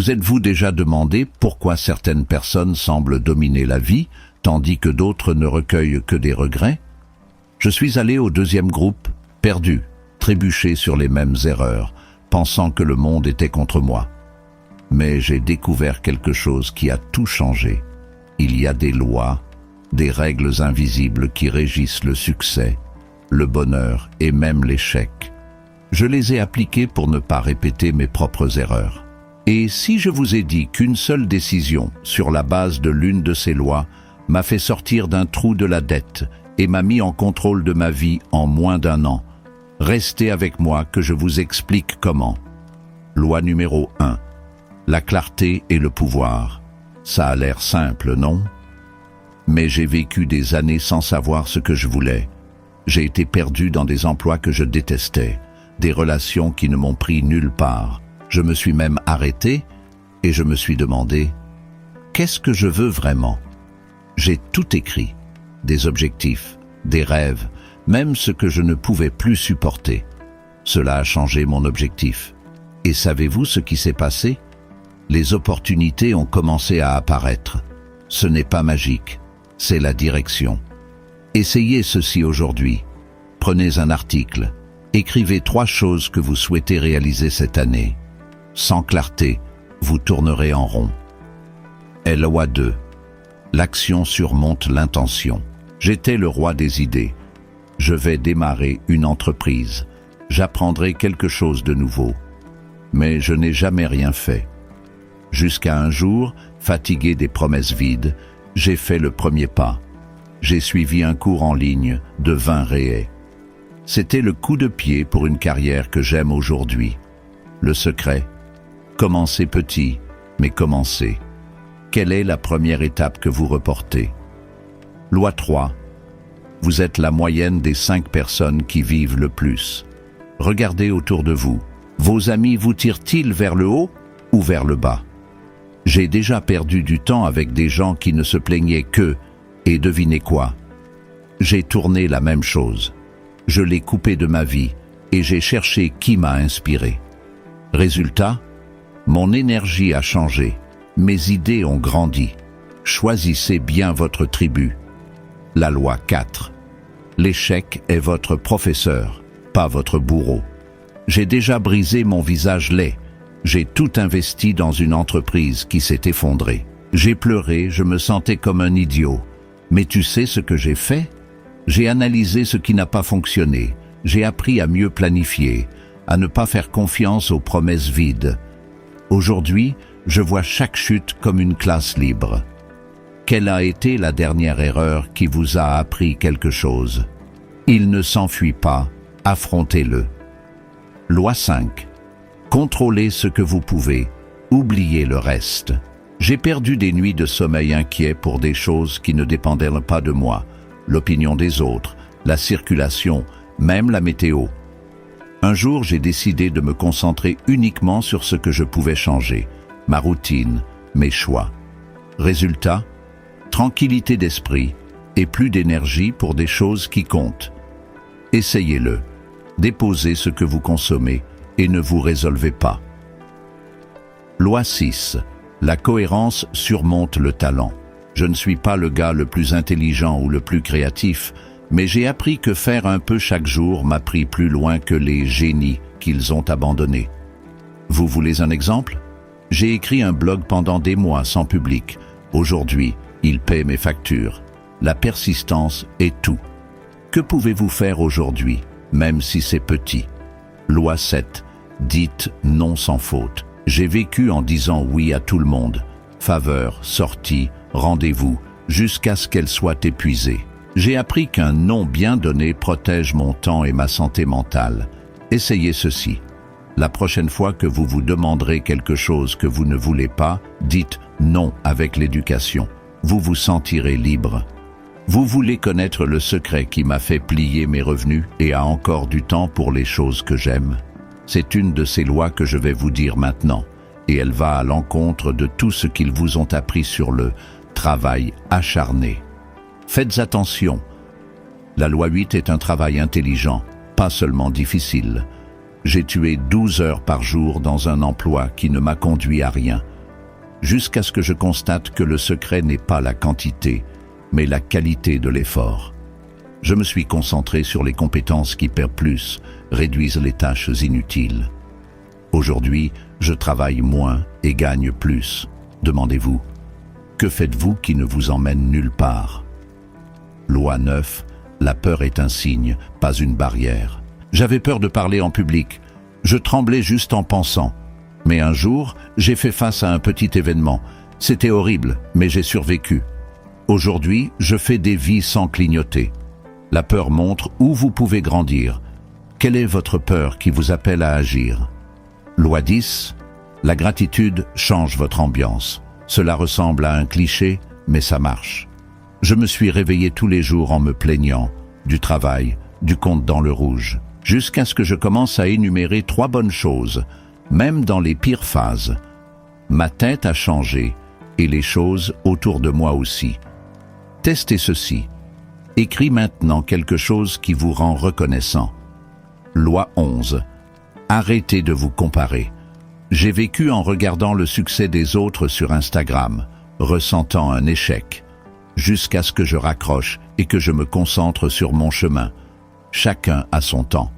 Vous êtes-vous déjà demandé pourquoi certaines personnes semblent dominer la vie, tandis que d'autres ne recueillent que des regrets? Je suis allé au deuxième groupe, perdu, trébuché sur les mêmes erreurs, pensant que le monde était contre moi. Mais j'ai découvert quelque chose qui a tout changé. Il y a des lois, des règles invisibles qui régissent le succès, le bonheur et même l'échec. Je les ai appliquées pour ne pas répéter mes propres erreurs. Et si je vous ai dit qu'une seule décision, sur la base de l'une de ces lois, m'a fait sortir d'un trou de la dette et m'a mis en contrôle de ma vie en moins d'1 an, restez avec moi que je vous explique comment. Loi numéro 1. La clarté et le pouvoir. Ça a l'air simple, non? Mais j'ai vécu des années sans savoir ce que je voulais. J'ai été perdu dans des emplois que je détestais, des relations qui ne m'ont pris nulle part. Je me suis même arrêté et je me suis demandé « Qu'est-ce que je veux vraiment ?» J'ai tout écrit, des objectifs, des rêves, même ce que je ne pouvais plus supporter. Cela a changé mon objectif. Et savez-vous ce qui s'est passé? Les opportunités ont commencé à apparaître. Ce n'est pas magique, c'est la direction. Essayez ceci aujourd'hui. Prenez un article. Écrivez 3 choses que vous souhaitez réaliser cette année. Sans clarté, vous tournerez en rond. Loi 2. L'action surmonte l'intention. J'étais le roi des idées. Je vais démarrer une entreprise. J'apprendrai quelque chose de nouveau. Mais je n'ai jamais rien fait. Jusqu'à un jour, fatigué des promesses vides, j'ai fait le premier pas. J'ai suivi un cours en ligne de 20 réels. C'était le coup de pied pour une carrière que j'aime aujourd'hui. Le secret? Commencez petit, mais commencez. Quelle est la première étape que vous reportez? Loi 3. Vous êtes la moyenne des 5 personnes qui vivent le plus. Regardez autour de vous. Vos amis vous tirent-ils vers le haut ou vers le bas? J'ai déjà perdu du temps avec des gens qui ne se plaignaient que, et devinez quoi? J'ai tourné la même chose. Je l'ai coupé de ma vie et j'ai cherché qui m'a inspiré. Résultat? Mon énergie a changé, mes idées ont grandi. Choisissez bien votre tribu. La loi 4. L'échec est votre professeur, pas votre bourreau. J'ai déjà brisé mon visage laid. J'ai tout investi dans une entreprise qui s'est effondrée. J'ai pleuré, je me sentais comme un idiot. Mais tu sais ce que j'ai fait? J'ai analysé ce qui n'a pas fonctionné. J'ai appris à mieux planifier, à ne pas faire confiance aux promesses vides. Aujourd'hui, je vois chaque chute comme une classe libre. Quelle a été la dernière erreur qui vous a appris quelque chose? Il ne s'enfuit pas, affrontez-le. Loi 5. Contrôlez ce que vous pouvez, oubliez le reste. J'ai perdu des nuits de sommeil inquiets pour des choses qui ne dépendaient pas de moi, l'opinion des autres, la circulation, même la météo. Un jour, j'ai décidé de me concentrer uniquement sur ce que je pouvais changer, ma routine, mes choix. Résultat, tranquillité d'esprit et plus d'énergie pour des choses qui comptent. Essayez-le. Déposez ce que vous consommez et ne vous résolvez pas. Loi 6. La cohérence surmonte le talent. Je ne suis pas le gars le plus intelligent ou le plus créatif, mais j'ai appris que faire un peu chaque jour m'a pris plus loin que les génies qu'ils ont abandonnés. Vous voulez un exemple? J'ai écrit un blog pendant des mois sans public. Aujourd'hui, il paie mes factures. La persistance est tout. Que pouvez-vous faire aujourd'hui, même si c'est petit? Loi 7. Dites non sans faute. J'ai vécu en disant oui à tout le monde. Faveur, sortie, rendez-vous, jusqu'à ce qu'elle soit épuisée. J'ai appris qu'un non bien donné protège mon temps et ma santé mentale. Essayez ceci. La prochaine fois que vous vous demanderez quelque chose que vous ne voulez pas, dites non avec l'éducation. Vous vous sentirez libre. Vous voulez connaître le secret qui m'a fait plier mes revenus et a encore du temps pour les choses que j'aime? C'est une de ces lois que je vais vous dire maintenant, et elle va à l'encontre de tout ce qu'ils vous ont appris sur le travail acharné. Faites attention. La loi 8 est un travail intelligent, pas seulement difficile. J'ai tué 12 heures par jour dans un emploi qui ne m'a conduit à rien. jusqu'à ce que je constate que le secret n'est pas la quantité, mais la qualité de l'effort. Je me suis concentré sur les compétences qui paient plus, réduisent les tâches inutiles. Aujourd'hui, je travaille moins et gagne plus. Demandez-vous, que faites-vous qui ne vous emmène nulle part? Loi 9, la peur est un signe, pas une barrière. J'avais peur de parler en public. Je tremblais juste en pensant. Mais un jour, j'ai fait face à un petit événement. C'était horrible, mais j'ai survécu. Aujourd'hui, je fais des vies sans clignoter. La peur montre où vous pouvez grandir. Quelle est votre peur qui vous appelle à agir? Loi 10, la gratitude change votre ambiance. Cela ressemble à un cliché, mais ça marche. Je me suis réveillé tous les jours en me plaignant du travail, du compte dans le rouge, jusqu'à ce que je commence à énumérer 3 bonnes choses, même dans les pires phases. Ma tête a changé et les choses autour de moi aussi. Testez ceci. Écris maintenant quelque chose qui vous rend reconnaissant. Loi 11. Arrêtez de vous comparer. J'ai vécu en regardant le succès des autres sur Instagram, ressentant un échec, jusqu'à ce que je raccroche et que je me concentre sur mon chemin. Chacun a son temps.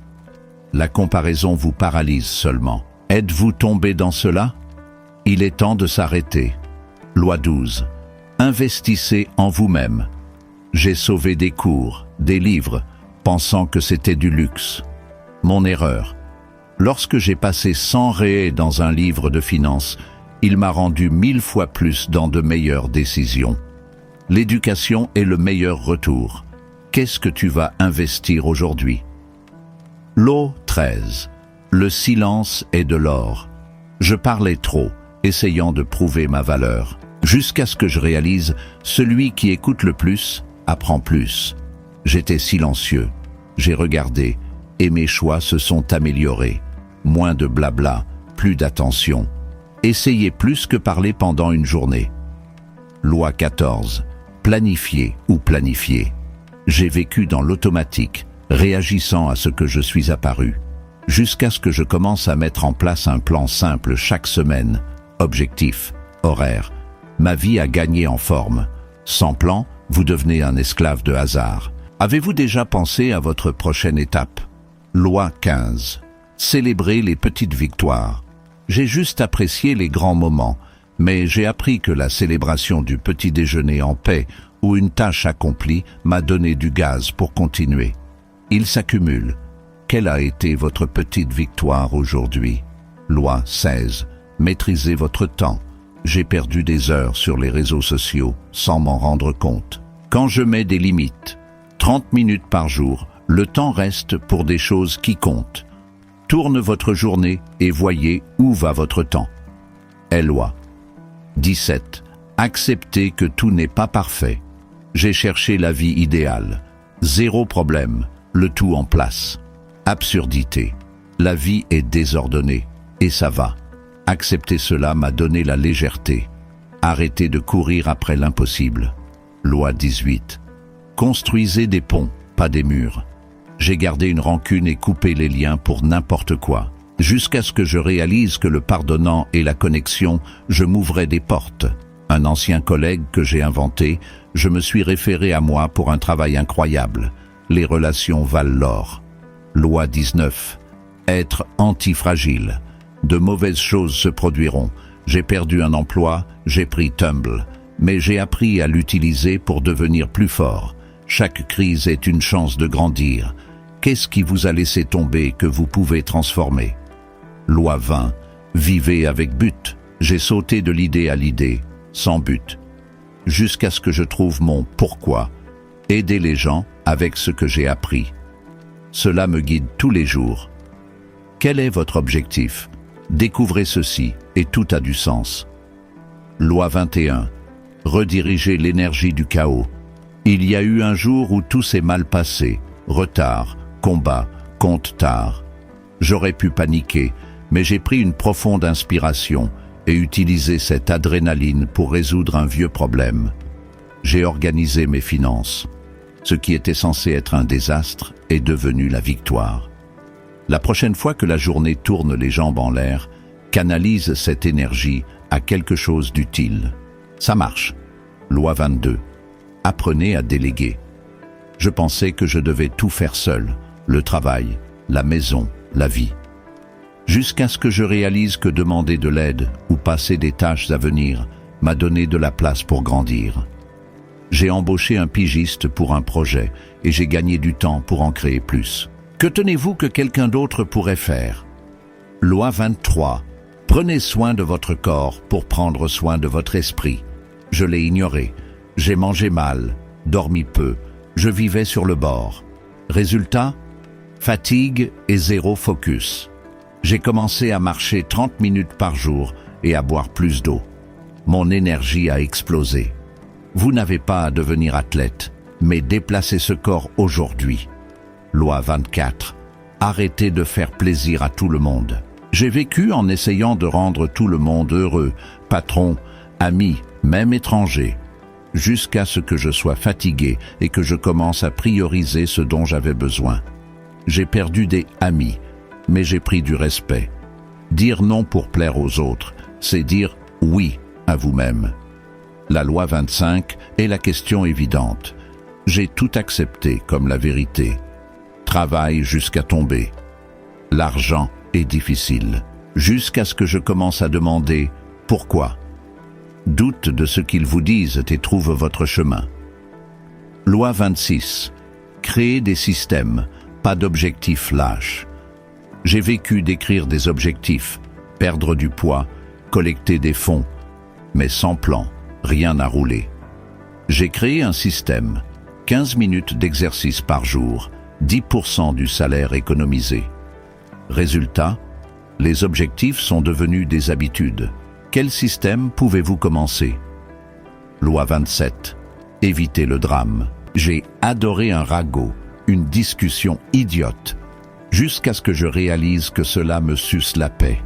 La comparaison vous paralyse seulement. Êtes-vous tombé dans cela? Il est temps de s'arrêter. Loi 12. Investissez en vous-même. J'ai sauvé des cours, des livres, pensant que c'était du luxe. Mon erreur. Lorsque j'ai passé 100 réais dans un livre de finances, il m'a rendu 1000 fois plus dans de meilleures décisions. L'éducation est le meilleur retour. Qu'est-ce que tu vas investir aujourd'hui? Lot 13. Le silence est de l'or. Je parlais trop, essayant de prouver ma valeur, jusqu'à ce que je réalise, celui qui écoute le plus apprend plus. J'étais silencieux, j'ai regardé, et mes choix se sont améliorés. Moins de blabla, plus d'attention. Essayez plus que parler pendant une journée. Loi 14. Planifier ou planifier. J'ai vécu dans l'automatique, réagissant à ce que je suis apparu, jusqu'à ce que je commence à mettre en place un plan simple chaque semaine. Objectif, horaire. Ma vie a gagné en forme. Sans plan, vous devenez un esclave de hasard. Avez-vous déjà pensé à votre prochaine étape? Loi 15. Célébrez les petites victoires. J'ai juste apprécié les grands moments, mais j'ai appris que la célébration du petit déjeuner en paix ou une tâche accomplie m'a donné du gaz pour continuer. Il s'accumule. Quelle a été votre petite victoire aujourd'hui? Loi 16. Maîtrisez votre temps. J'ai perdu des heures sur les réseaux sociaux sans m'en rendre compte. Quand je mets des limites, 30 minutes par jour, le temps reste pour des choses qui comptent. Tourne votre journée et voyez où va votre temps. Loi 17. Acceptez que tout n'est pas parfait. J'ai cherché la vie idéale. 0 problème, le tout en place. Absurdité. La vie est désordonnée, et ça va. Accepter cela m'a donné la légèreté. Arrêtez de courir après l'impossible. Loi 18. Construisez des ponts, pas des murs. J'ai gardé une rancune et coupé les liens pour n'importe quoi, jusqu'à ce que je réalise que le pardonnant et la connexion, je m'ouvrais des portes. Un ancien collègue que j'ai inventé, je me suis référé à moi pour un travail incroyable. Les relations valent l'or. Loi 19. Être antifragile. De mauvaises choses se produiront. J'ai perdu un emploi, j'ai pris Tumble, mais j'ai appris à l'utiliser pour devenir plus fort. Chaque crise est une chance de grandir. Qu'est-ce qui vous a laissé tomber que vous pouvez transformer? Loi 20. Vivez avec but. J'ai sauté de l'idée à l'idée, sans but, jusqu'à ce que je trouve mon pourquoi. Aider les gens avec ce que j'ai appris. Cela me guide tous les jours. Quel est votre objectif? Découvrez ceci et tout a du sens. Loi 21. Rediriger l'énergie du chaos. Il y a eu un jour où tout s'est mal passé. Retard, combat, compte tard. J'aurais pu paniquer, mais j'ai pris une profonde inspiration et utilisé cette adrénaline pour résoudre un vieux problème. J'ai organisé mes finances. Ce qui était censé être un désastre est devenu la victoire. La prochaine fois que la journée tourne les jambes en l'air, canalise cette énergie à quelque chose d'utile. Ça marche. Loi 22. Apprenez à déléguer. Je pensais que je devais tout faire seul, le travail, la maison, la vie. Jusqu'à ce que je réalise que demander de l'aide ou passer des tâches à venir m'a donné de la place pour grandir. J'ai embauché un pigiste pour un projet et j'ai gagné du temps pour en créer plus. Que tenez-vous que quelqu'un d'autre pourrait faire? Loi 23. Prenez soin de votre corps pour prendre soin de votre esprit. Je l'ai ignoré. J'ai mangé mal, dormi peu, je vivais sur le bord. Résultat? Fatigue et zéro focus. J'ai commencé à marcher 30 minutes par jour et à boire plus d'eau. Mon énergie a explosé. Vous n'avez pas à devenir athlète, mais déplacez ce corps aujourd'hui. Loi 24. Arrêtez de faire plaisir à tout le monde. J'ai vécu en essayant de rendre tout le monde heureux, patron, amis, même étrangers, jusqu'à ce que je sois fatigué et que je commence à prioriser ce dont j'avais besoin. J'ai perdu des amis, mais j'ai pris du respect. Dire non pour plaire aux autres, c'est dire oui à vous-même. La loi 25 est la question évidente. J'ai tout accepté comme la vérité. Travail jusqu'à tomber. L'argent est difficile, jusqu'à ce que je commence à demander pourquoi. Doute de ce qu'ils vous disent et trouve votre chemin. Loi 26. Créer des systèmes, pas d'objectifs lâches. J'ai vécu d'écrire des objectifs, perdre du poids, collecter des fonds, mais sans plan, rien n'a roulé. J'ai créé un système, 15 minutes d'exercice par jour, 10% du salaire économisé. Résultat, les objectifs sont devenus des habitudes. Quel système pouvez-vous commencer? Loi 27. Évitez le drame. J'ai adoré un ragot, une discussion idiote, jusqu'à ce que je réalise que cela me suce la paix.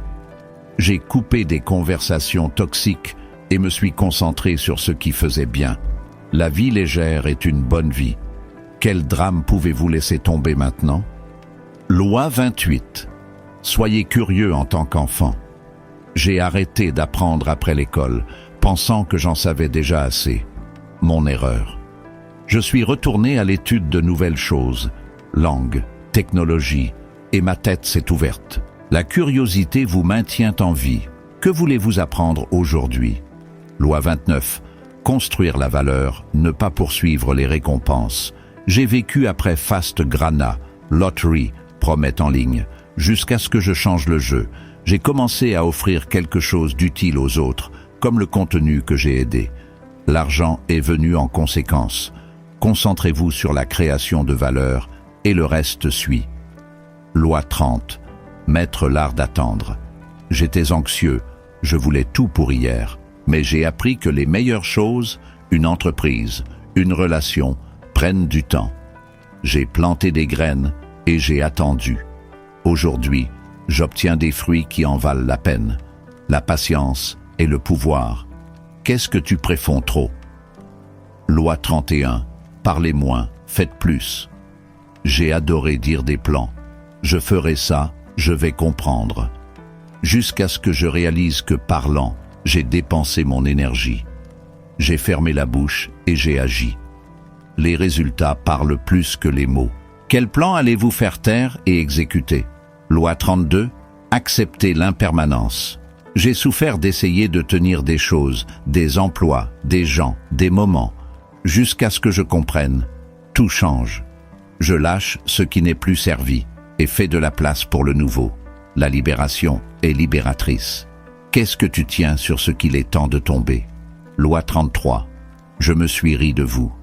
J'ai coupé des conversations toxiques et me suis concentré sur ce qui faisait bien. La vie légère est une bonne vie. Quel drame pouvez-vous laisser tomber maintenant? Loi 28. Soyez curieux en tant qu'enfant. J'ai arrêté d'apprendre après l'école, pensant que j'en savais déjà assez. Mon erreur. Je suis retourné à l'étude de nouvelles choses, langue, technologie, et ma tête s'est ouverte. La curiosité vous maintient en vie. Que voulez-vous apprendre aujourd'hui? Loi 29. Construire la valeur, ne pas poursuivre les récompenses. J'ai vécu après Fast Grana, Lottery, Promet en ligne, jusqu'à ce que je change le jeu. J'ai commencé à offrir quelque chose d'utile aux autres, comme le contenu que j'ai aidé. L'argent est venu en conséquence. Concentrez-vous sur la création de valeur et le reste suit. Loi 30. Mettre l'art d'attendre. J'étais anxieux, je voulais tout pour hier, mais j'ai appris que les meilleures choses, une entreprise, une relation, prennent du temps. J'ai planté des graines et j'ai attendu. Aujourd'hui, j'obtiens des fruits qui en valent la peine. La patience et le pouvoir. Qu'est-ce que tu préfonds trop? Loi 31. Parlez moins, faites plus. J'ai adoré dire des plans. Je ferai ça, je vais comprendre. Jusqu'à ce que je réalise que parlant, j'ai dépensé mon énergie. J'ai fermé la bouche et j'ai agi. Les résultats parlent plus que les mots. Quel plan allez-vous faire taire et exécuter? Loi 32. Accepter l'impermanence. J'ai souffert d'essayer de tenir des choses, des emplois, des gens, des moments, jusqu'à ce que je comprenne. Tout change. Je lâche ce qui n'est plus servi et fais de la place pour le nouveau. La libération est libératrice. Qu'est-ce que tu tiens sur ce qu'il est temps de tomber? Loi 33. Je me suis ri de vous.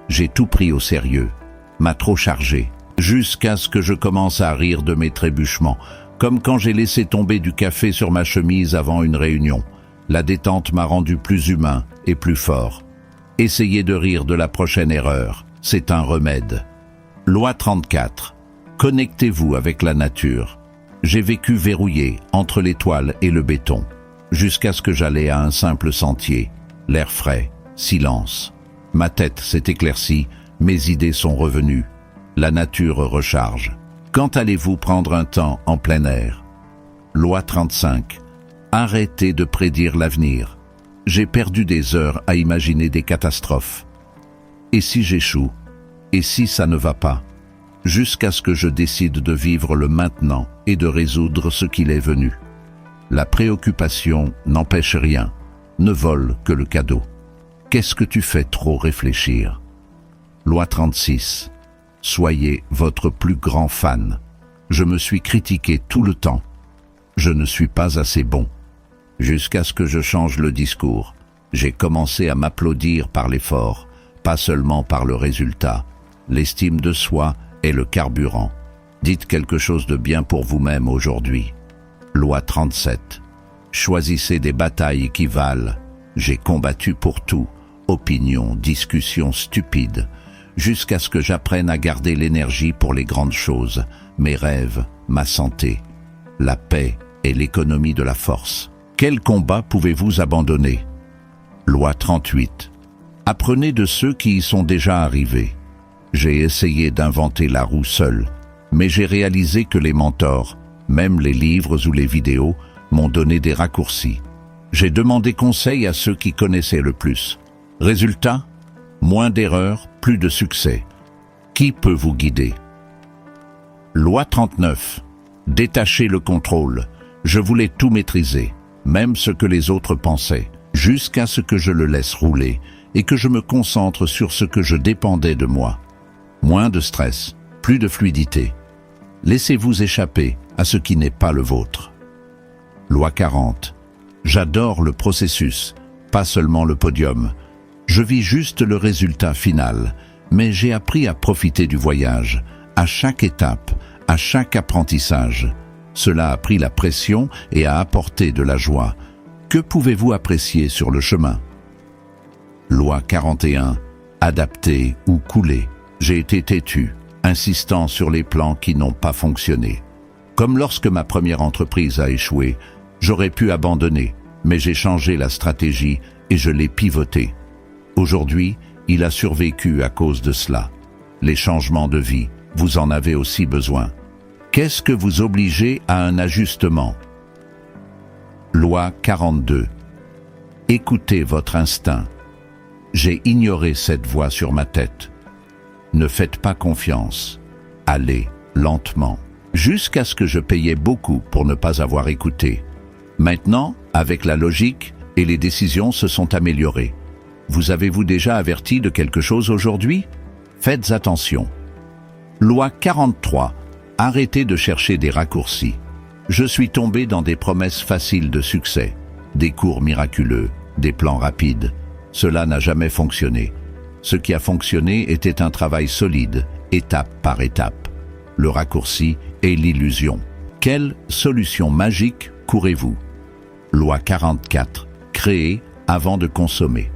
J'ai tout pris au sérieux. M'a trop chargé. Jusqu'à ce que je commence à rire de mes trébuchements, comme quand j'ai laissé tomber du café sur ma chemise avant une réunion. La détente m'a rendu plus humain et plus fort. Essayez de rire de la prochaine erreur. C'est un remède. Loi 34. Connectez-vous avec la nature. J'ai vécu verrouillé entre l'étoile et le béton, jusqu'à ce que j'allais à un simple sentier. L'air frais, silence. Ma tête s'est éclaircie, mes idées sont revenues. La nature recharge. Quand allez-vous prendre un temps en plein air? Loi 35. Arrêtez de prédire l'avenir. J'ai perdu des heures à imaginer des catastrophes. Et si j'échoue? Et si ça ne va pas? Jusqu'à ce que je décide de vivre le maintenant et de résoudre ce qu'il est venu. La préoccupation n'empêche rien, ne vole que le cadeau. Qu'est-ce que tu fais trop réfléchir? Loi 36. Soyez votre plus grand fan. Je me suis critiqué tout le temps. Je ne suis pas assez bon. Jusqu'à ce que je change le discours. J'ai commencé à m'applaudir par l'effort, pas seulement par le résultat. L'estime de soi est le carburant. Dites quelque chose de bien pour vous-même aujourd'hui. Loi 37. Choisissez des batailles qui valent. J'ai combattu pour tout. Opinions, discussions stupides. Jusqu'à ce que j'apprenne à garder l'énergie pour les grandes choses. Mes rêves, ma santé. La paix et l'économie de la force. Quel combat pouvez-vous abandonner? Loi 38. Apprenez de ceux qui y sont déjà arrivés. J'ai essayé d'inventer la roue seul, mais j'ai réalisé que les mentors, même les livres ou les vidéos, m'ont donné des raccourcis. J'ai demandé conseil à ceux qui connaissaient le plus. Résultat? Moins d'erreurs, plus de succès. Qui peut vous guider? Loi 39. Détachez le contrôle. Je voulais tout maîtriser, même ce que les autres pensaient, jusqu'à ce que je le laisse rouler et que je me concentre sur ce que je dépendais de moi. Moins de stress, plus de fluidité. Laissez-vous échapper à ce qui n'est pas le vôtre. Loi 40. J'adore le processus, pas seulement le podium. Je vis juste le résultat final, mais j'ai appris à profiter du voyage, à chaque étape, à chaque apprentissage. Cela a pris la pression et a apporté de la joie. Que pouvez-vous apprécier sur le chemin? Loi 41. Adapter ou couler. J'ai été têtu, insistant sur les plans qui n'ont pas fonctionné. Comme lorsque ma première entreprise a échoué, j'aurais pu abandonner, mais j'ai changé la stratégie et je l'ai pivoté. Aujourd'hui, il a survécu à cause de cela. Les changements de vie, vous en avez aussi besoin. Qu'est-ce que vous obligez à un ajustement? Loi 42. Écoutez votre instinct. J'ai ignoré cette voix sur ma tête. Ne faites pas confiance. Allez lentement, jusqu'à ce que je payais beaucoup pour ne pas avoir écouté. Maintenant, avec la logique, et les décisions se sont améliorées. Vous avez-vous déjà averti de quelque chose aujourd'hui? Faites attention. Loi 43. Arrêtez de chercher des raccourcis. Je suis tombé dans des promesses faciles de succès, des cours miraculeux, des plans rapides. Cela n'a jamais fonctionné. Ce qui a fonctionné était un travail solide, étape par étape. Le raccourci est l'illusion. Quelle solution magique courez-vous? Loi 44. Créer avant de consommer.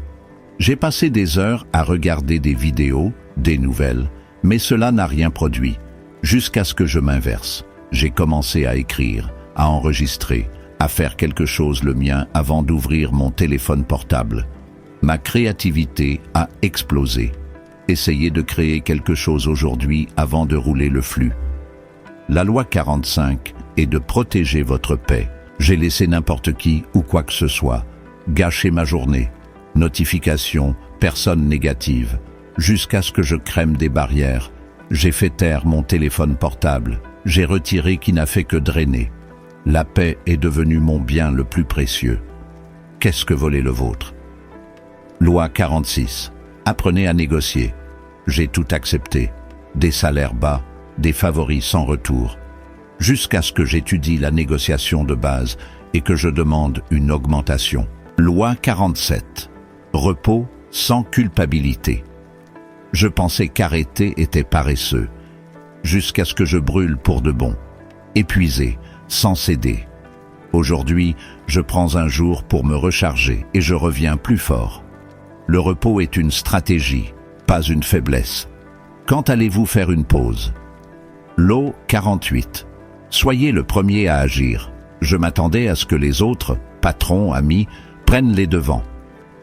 J'ai passé des heures à regarder des vidéos, des nouvelles, mais cela n'a rien produit. Jusqu'à ce que je m'inverse. J'ai commencé à écrire, à enregistrer, à faire quelque chose le mien avant d'ouvrir mon téléphone portable. Ma créativité a explosé. Essayez de créer quelque chose aujourd'hui avant de rouler le flux. La loi 45 est de protéger votre paix. J'ai laissé n'importe qui ou quoi que ce soit gâcher ma journée. Notifications, personnes négatives. Jusqu'à ce que je crème des barrières. J'ai fait taire mon téléphone portable. J'ai retiré qui n'a fait que drainer. La paix est devenue mon bien le plus précieux. Qu'est-ce que voler le vôtre? Loi 46. Apprenez à négocier. J'ai tout accepté. Des salaires bas, des favoris sans retour. Jusqu'à ce que j'étudie la négociation de base et que je demande une augmentation. Loi 47. Repos sans culpabilité. Je pensais qu'arrêter était paresseux, jusqu'à ce que je brûle pour de bon, épuisé, sans céder. Aujourd'hui, je prends un jour pour me recharger et je reviens plus fort. Le repos est une stratégie, pas une faiblesse. Quand allez-vous faire une pause? Lot 48. Soyez le premier à agir. Je m'attendais à ce que les autres, patrons, amis, prennent les devants.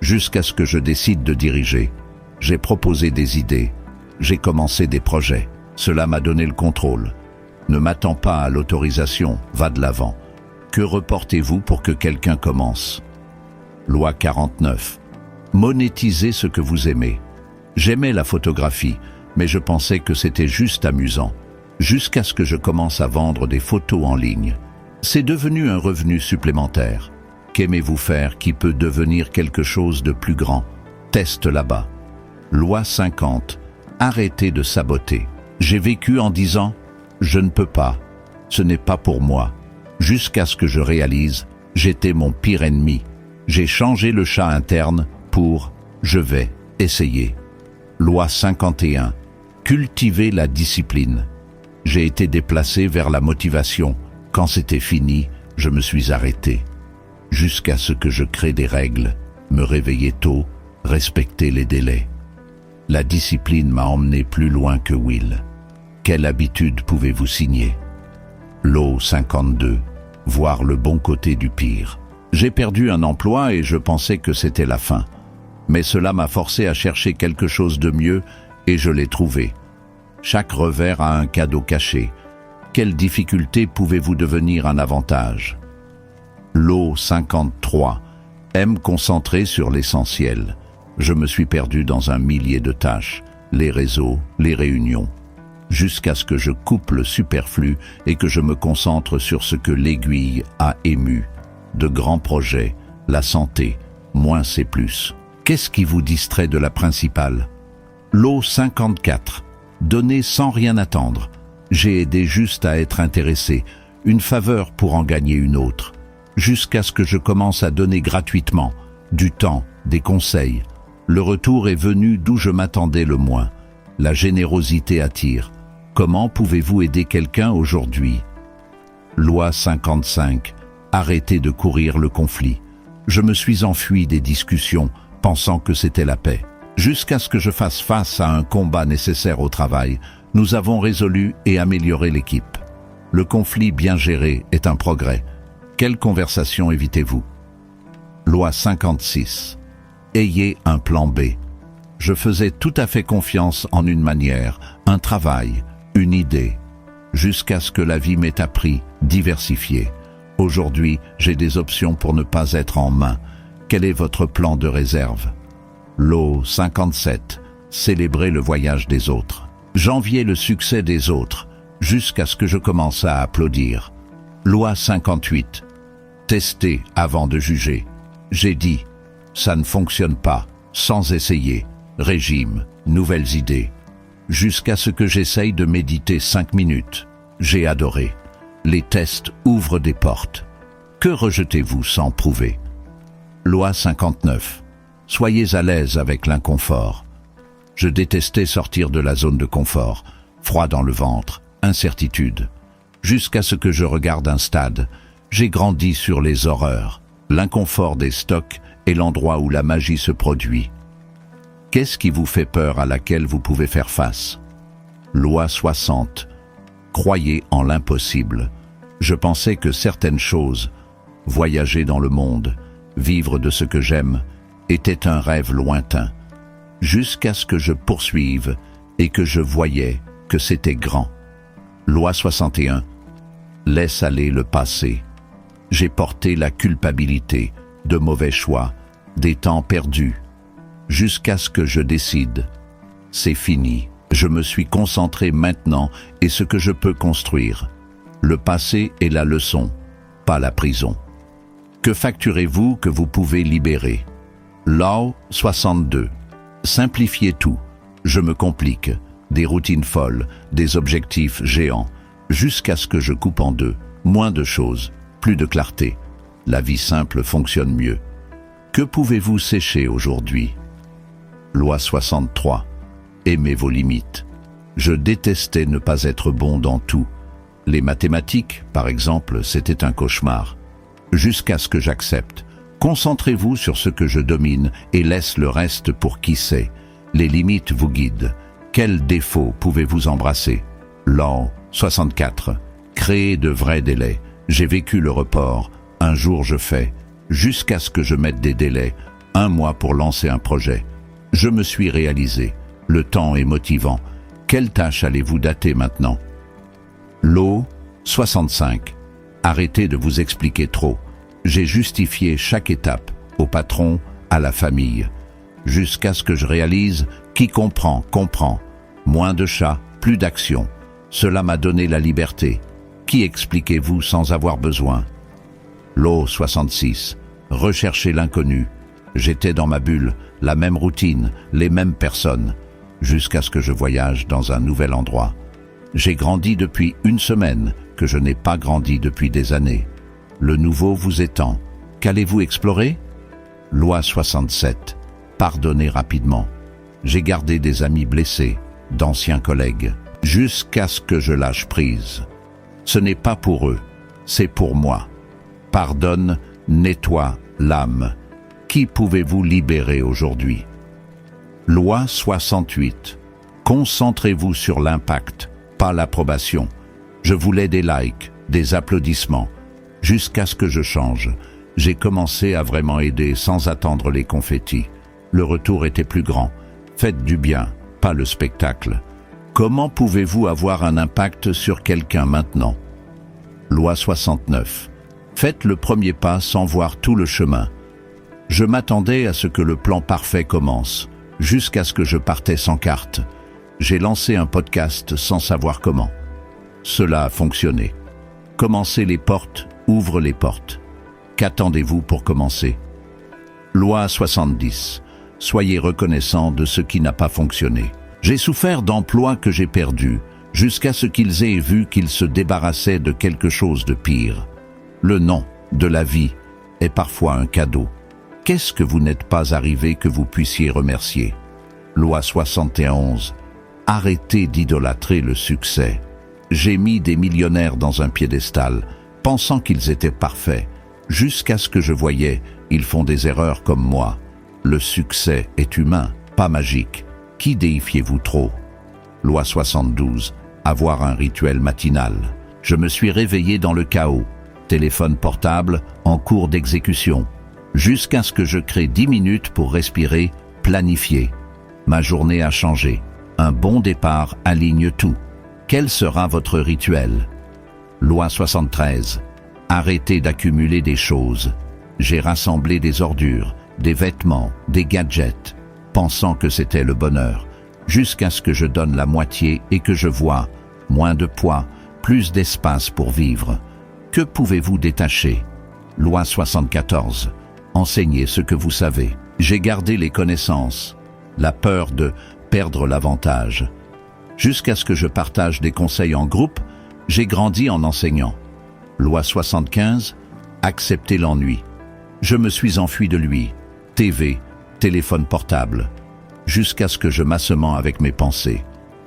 Jusqu'à ce que je décide de diriger. J'ai proposé des idées. J'ai commencé des projets. Cela m'a donné le contrôle. Ne m'attends pas à l'autorisation, va de l'avant. Que reportez-vous pour que quelqu'un commence? Loi 49. Monétisez ce que vous aimez. J'aimais la photographie, mais je pensais que c'était juste amusant, jusqu'à ce que je commence à vendre des photos en ligne. C'est devenu un revenu supplémentaire. Qu'aimez-vous faire qui peut devenir quelque chose de plus grand? Teste là-bas. Loi 50. Arrêtez de saboter. J'ai vécu en disant « Je ne peux pas, ce n'est pas pour moi », jusqu'à ce que je réalise « J'étais mon pire ennemi ». J'ai changé le chat interne pour « Je vais essayer ». Loi 51. Cultivez la discipline. J'ai été déplacé vers la motivation. Quand c'était fini, je me suis arrêté. Jusqu'à ce que je crée des règles, me réveiller tôt, respecter les délais. La discipline m'a emmené plus loin que Will. Quelle habitude pouvez-vous signer? Lot 52. Voir le bon côté du pire. J'ai perdu un emploi et je pensais que c'était la fin. Mais cela m'a forcé à chercher quelque chose de mieux et je l'ai trouvé. Chaque revers a un cadeau caché. Quelle difficulté pouvez-vous devenir un avantage? Lot 53. Aime concentrer sur l'essentiel. Je me suis perdu dans un millier de tâches, les réseaux, les réunions, jusqu'à ce que je coupe le superflu et que je me concentre sur ce que l'aiguille a ému. De grands projets, la santé, moins c'est plus. Qu'est-ce qui vous distrait de la principale? Lot 54. Donner sans rien attendre. J'ai aidé juste à être intéressé, une faveur pour en gagner une autre, jusqu'à ce que je commence à donner gratuitement, du temps, des conseils. Le retour est venu d'où je m'attendais le moins. La générosité attire. Comment pouvez-vous aider quelqu'un aujourd'hui? Loi 55. Arrêtez de courir le conflit. Je me suis enfui des discussions, pensant que c'était la paix. Jusqu'à ce que je fasse face à un combat nécessaire au travail, nous avons résolu et amélioré l'équipe. Le conflit bien géré est un progrès. Quelle conversation évitez-vous? Loi 56. Ayez un plan B. Je faisais tout à fait confiance en une manière, un travail, une idée, jusqu'à ce que la vie m'ait appris, diversifier. Aujourd'hui, j'ai des options pour ne pas être en main. Quel est votre plan de réserve? Lot 57. Célébrez le voyage des autres. J'enviais le succès des autres, jusqu'à ce que je commence à applaudir. Loi 58. Testez avant de juger. J'ai dit, ça ne fonctionne pas, sans essayer. Régime, nouvelles idées. Jusqu'à ce que j'essaye de méditer 5 minutes. J'ai adoré. Les tests ouvrent des portes. Que rejetez-vous sans prouver? Loi 59. Soyez à l'aise avec l'inconfort. Je détestais sortir de la zone de confort, froid dans le ventre, incertitude. Jusqu'à ce que je regarde un stade, j'ai grandi sur les horreurs, l'inconfort des stocks et l'endroit où la magie se produit. Qu'est-ce qui vous fait peur à laquelle vous pouvez faire face? Loi 60. Croyez en l'impossible. Je pensais que certaines choses, voyager dans le monde, vivre de ce que j'aime, était un rêve lointain, jusqu'à ce que je poursuive et que je voyais que c'était grand. Loi 61. Laisse aller le passé. J'ai porté la culpabilité, de mauvais choix, des temps perdus, jusqu'à ce que je décide. C'est fini. Je me suis concentré maintenant et ce que je peux construire. Le passé est la leçon, pas la prison. Que facturez-vous que vous pouvez libérer? Loi 62. Simplifiez tout. Je me complique. Des routines folles, des objectifs géants, jusqu'à ce que je coupe en deux. Moins de choses, plus de clarté. La vie simple fonctionne mieux. Que pouvez-vous sécher aujourd'hui? Loi 63. Aimez vos limites. Je détestais ne pas être bon dans tout. Les mathématiques, par exemple, c'était un cauchemar. Jusqu'à ce que j'accepte. Concentrez-vous sur ce que je domine et laisse le reste pour qui sait. Les limites vous guident. Quels défauts pouvez-vous embrasser? Loi 64. Créez de vrais délais. J'ai vécu le report. Un jour je fais. Jusqu'à ce que je mette des délais. 1 mois pour lancer un projet. Je me suis réalisé. Le temps est motivant. Quelle tâche allez-vous dater maintenant? Loi 65. Arrêtez de vous expliquer trop. J'ai justifié chaque étape, au patron, à la famille, jusqu'à ce que je réalise qui comprend, comprend. Moins de chats, plus d'action. Cela m'a donné la liberté. Qui expliquez-vous sans avoir besoin? Lot 66. Recherchez l'inconnu. J'étais dans ma bulle, la même routine, les mêmes personnes, jusqu'à ce que je voyage dans un nouvel endroit. J'ai grandi depuis une semaine, que je n'ai pas grandi depuis des années. Le nouveau vous étend. Qu'allez-vous explorer? Loi 67. Pardonnez rapidement. J'ai gardé des amis blessés, d'anciens collègues, jusqu'à ce que je lâche prise. Ce n'est pas pour eux, c'est pour moi. Pardonne, nettoie l'âme. Qui pouvez-vous libérer aujourd'hui? Loi 68. Concentrez-vous sur l'impact, pas l'approbation. Je voulais des likes, des applaudissements. Jusqu'à ce que je change, j'ai commencé à vraiment aider sans attendre les confettis. Le retour était plus grand. Faites du bien, pas le spectacle. Comment pouvez-vous avoir un impact sur quelqu'un maintenant? Loi 69. Faites le premier pas sans voir tout le chemin. Je m'attendais à ce que le plan parfait commence, jusqu'à ce que je partais sans carte. J'ai lancé un podcast sans savoir comment. Cela a fonctionné. Commencer les portes, ouvre les portes. Qu'attendez-vous pour commencer? Loi 70. Soyez reconnaissant de ce qui n'a pas fonctionné. J'ai souffert d'emplois que j'ai perdus, jusqu'à ce qu'ils aient vu qu'ils se débarrassaient de quelque chose de pire. Le nom de la vie est parfois un cadeau. Qu'est-ce que vous n'êtes pas arrivé que vous puissiez remercier? Loi 71. Arrêtez d'idolâtrer le succès. J'ai mis des millionnaires dans un piédestal, pensant qu'ils étaient parfaits, jusqu'à ce que je voyais, ils font des erreurs comme moi. Le succès est humain, pas magique. Qui déifiez-vous trop? Loi 72. Avoir un rituel matinal. Je me suis réveillé dans le chaos. Téléphone portable en cours d'exécution. Jusqu'à ce que je crée 10 minutes pour respirer, planifier. Ma journée a changé. Un bon départ aligne tout. Quel sera votre rituel? Loi 73. Arrêtez d'accumuler des choses. J'ai rassemblé des ordures, des vêtements, des gadgets, pensant que c'était le bonheur, jusqu'à ce que je donne la moitié et que je vois moins de poids, plus d'espace pour vivre. Que pouvez-vous détacher? Loi 74. Enseignez ce que vous savez. J'ai gardé les connaissances, la peur de perdre l'avantage. Jusqu'à ce que je partage des conseils en groupe, j'ai grandi en enseignant. Loi 75. Accepter l'ennui. Je me suis enfui de lui. TV, téléphone portable. Jusqu'à ce que je m'assomme avec mes pensées.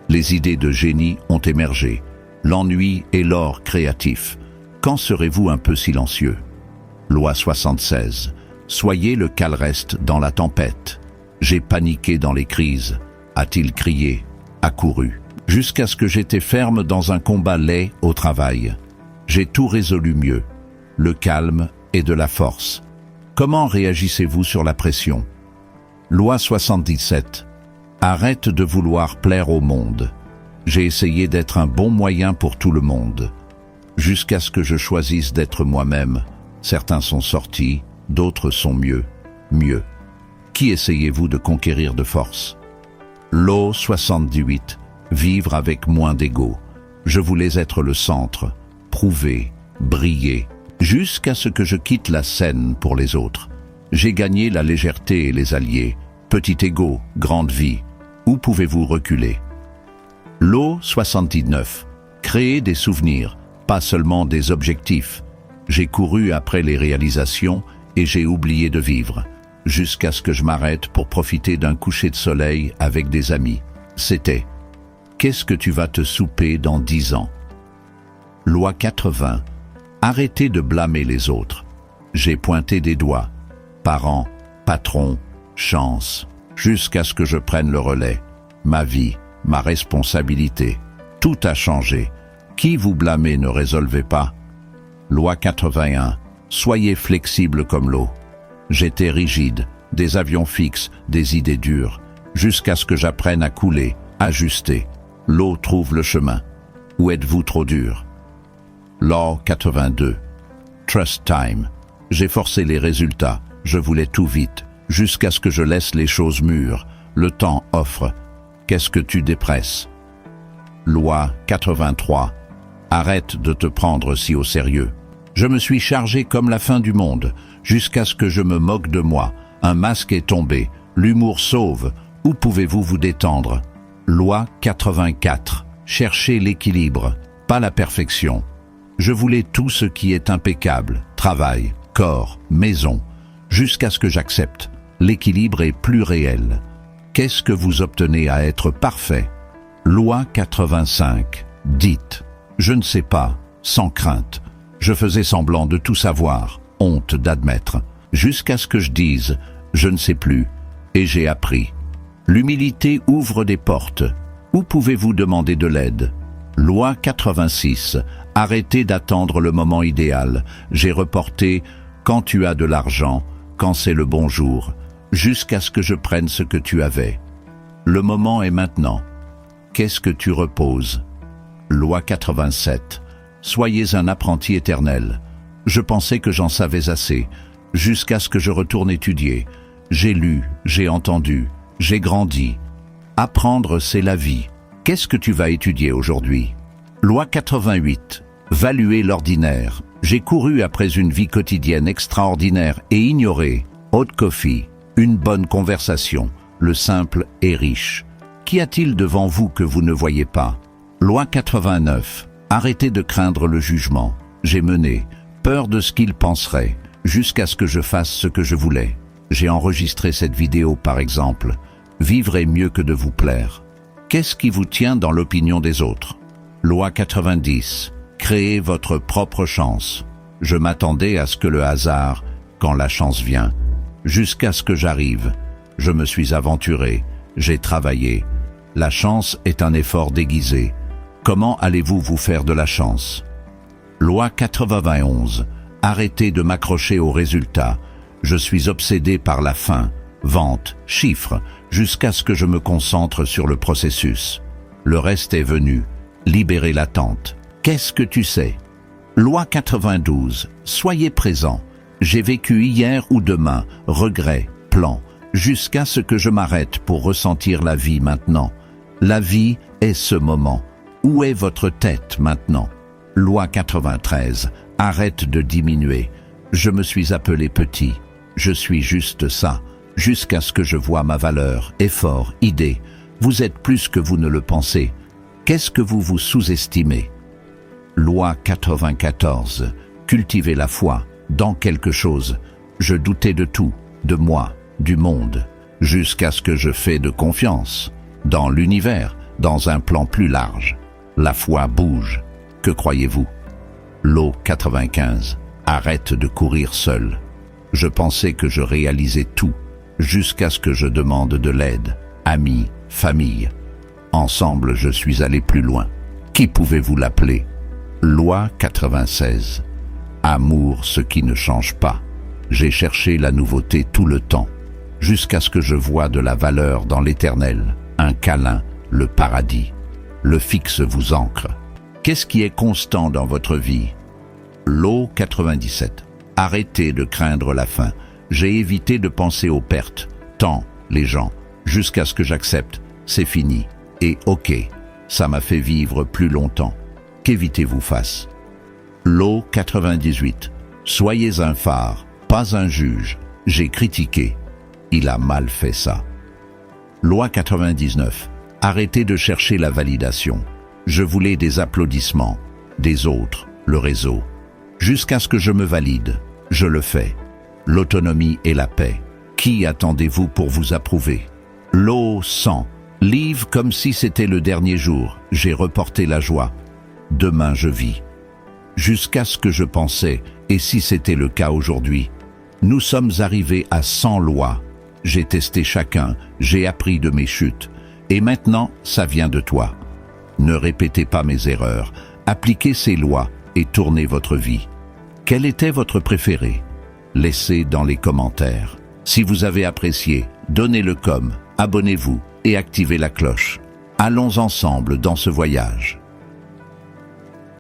Les idées de génie ont émergé. L'ennui est l'or créatif. Quand serez-vous un peu silencieux? Loi 76. Soyez le calreste dans la tempête. J'ai paniqué dans les crises. A-t-il crié, accouru, jusqu'à ce que j'étais ferme dans un combat laid au travail. J'ai tout résolu mieux. Le calme et de la force. Comment réagissez-vous sur la pression? Loi 77. Arrête de vouloir plaire au monde. J'ai essayé d'être un bon moyen pour tout le monde. Jusqu'à ce que je choisisse d'être moi-même. Certains sont sortis, d'autres sont mieux. Mieux. Qui essayez-vous de conquérir de force? Lot 78. Vivre avec moins d'ego. Je voulais être le centre, prouver, briller, jusqu'à ce que je quitte la scène pour les autres. J'ai gagné la légèreté et les alliés. Petit ego, grande vie. Où pouvez-vous reculer? Lot 79. Créer des souvenirs, pas seulement des objectifs. J'ai couru après les réalisations et j'ai oublié de vivre, jusqu'à ce que je m'arrête pour profiter d'un coucher de soleil avec des amis. C'était « Qu'est-ce que tu vas te souper dans 10 ans ?» Loi 80. Arrêtez de blâmer les autres. J'ai pointé des doigts. Parents, patrons, chance, jusqu'à ce que je prenne le relais. Ma vie, ma responsabilité. Tout a changé. Qui vous blâmez ne résolvez pas. Loi 81. Soyez flexible comme l'eau. J'étais rigide, des avions fixes, des idées dures, jusqu'à ce que j'apprenne à couler, ajuster. L'eau trouve le chemin. Ou êtes-vous trop dur? Loi 82. Trust time. J'ai forcé les résultats, je voulais tout vite, jusqu'à ce que je laisse les choses mûres. Le temps offre. Qu'est-ce que tu dépresses? Loi 83. Arrête de te prendre si au sérieux. Je me suis chargé comme la fin du monde, jusqu'à ce que je me moque de moi. Un masque est tombé, l'humour sauve. Où pouvez-vous vous détendre? Loi 84. Cherchez l'équilibre, pas la perfection. Je voulais tout ce qui est impeccable, travail, corps, maison, jusqu'à ce que j'accepte. L'équilibre est plus réel. Qu'est-ce que vous obtenez à être parfait? Loi 85. Dites. Je ne sais pas, sans crainte. Je faisais semblant de tout savoir, honte d'admettre, jusqu'à ce que je dise, je ne sais plus, et j'ai appris. L'humilité ouvre des portes. Où pouvez-vous demander de l'aide? Loi 86. Arrêtez d'attendre le moment idéal. J'ai reporté quand tu as de l'argent, quand c'est le bon jour, jusqu'à ce que je prenne ce que tu avais. Le moment est maintenant. Qu'est-ce que tu reposes? Loi 87. Soyez un apprenti éternel. Je pensais que j'en savais assez, jusqu'à ce que je retourne étudier. J'ai lu, j'ai entendu, j'ai grandi. Apprendre, c'est la vie. Qu'est-ce que tu vas étudier aujourd'hui? Loi 88. Valuer l'ordinaire. J'ai couru après une vie quotidienne extraordinaire et ignoré. Hot coffee, une bonne conversation, le simple est riche. Qu'y a-t-il devant vous que vous ne voyez pas? Loi 89. Arrêtez de craindre le jugement. J'ai mené, peur de ce qu'ils penseraient, jusqu'à ce que je fasse ce que je voulais. J'ai enregistré cette vidéo par exemple. Vivre est mieux que de vous plaire. Qu'est-ce qui vous tient dans l'opinion des autres? Loi 90. Créez votre propre chance. Je m'attendais à ce que le hasard, quand la chance vient, jusqu'à ce que j'arrive. Je me suis aventuré, j'ai travaillé. La chance est un effort déguisé. Comment allez-vous vous faire de la chance? Loi 91. Arrêtez de m'accrocher aux résultats. Je suis obsédé par la fin, vente, chiffres, jusqu'à ce que je me concentre sur le processus. Le reste est venu. Libérez l'attente. Qu'est-ce que tu sais? Loi 92. Soyez présent. J'ai vécu hier ou demain, regrets, plans, jusqu'à ce que je m'arrête pour ressentir la vie maintenant. La vie est ce moment. Où est votre tête maintenant? Loi 93. Arrête de diminuer. Je me suis appelé petit. Je suis juste ça, jusqu'à ce que je vois ma valeur, effort, idée. Vous êtes plus que vous ne le pensez. Qu'est-ce que vous vous sous-estimez? Loi 94. Cultivez la foi dans quelque chose. Je doutais de tout, de moi, du monde, jusqu'à ce que je fais de confiance. Dans l'univers, dans un plan plus large. La foi bouge. Que croyez-vous? L'eau 95. Arrête de courir seul. Je pensais que je réalisais tout, jusqu'à ce que je demande de l'aide. Amis, famille. Ensemble, je suis allé plus loin. Qui pouvez-vous l'appeler? Loi 96. Amour, ce qui ne change pas. J'ai cherché la nouveauté tout le temps, jusqu'à ce que je voie de la valeur dans l'éternel. Un câlin, le paradis. Le fixe vous ancre. Qu'est-ce qui est constant dans votre vie? L'eau 97. Arrêtez de craindre la fin. J'ai évité de penser aux pertes, tant, les gens, jusqu'à ce que j'accepte, c'est fini. Et ok, ça m'a fait vivre plus longtemps. Qu'évitez-vous face? L'eau 98. Soyez un phare, pas un juge. J'ai critiqué. Il a mal fait ça. Loi 99. Arrêtez de chercher la validation. Je voulais des applaudissements, des autres, le réseau. Jusqu'à ce que je me valide, je le fais. L'autonomie et la paix. Qui attendez-vous pour vous approuver? L'eau 100. Live comme si c'était le dernier jour. J'ai reporté la joie. Demain je vis. Jusqu'à ce que je pensais, et si c'était le cas aujourd'hui? Nous sommes arrivés à 100 lois. J'ai testé chacun, j'ai appris de mes chutes. Et maintenant, ça vient de toi. Ne répétez pas mes erreurs. Appliquez ces lois et tournez votre vie. Quel était votre préféré? Laissez dans les commentaires. Si vous avez apprécié, donnez-le comme, abonnez-vous et activez la cloche. Allons ensemble dans ce voyage.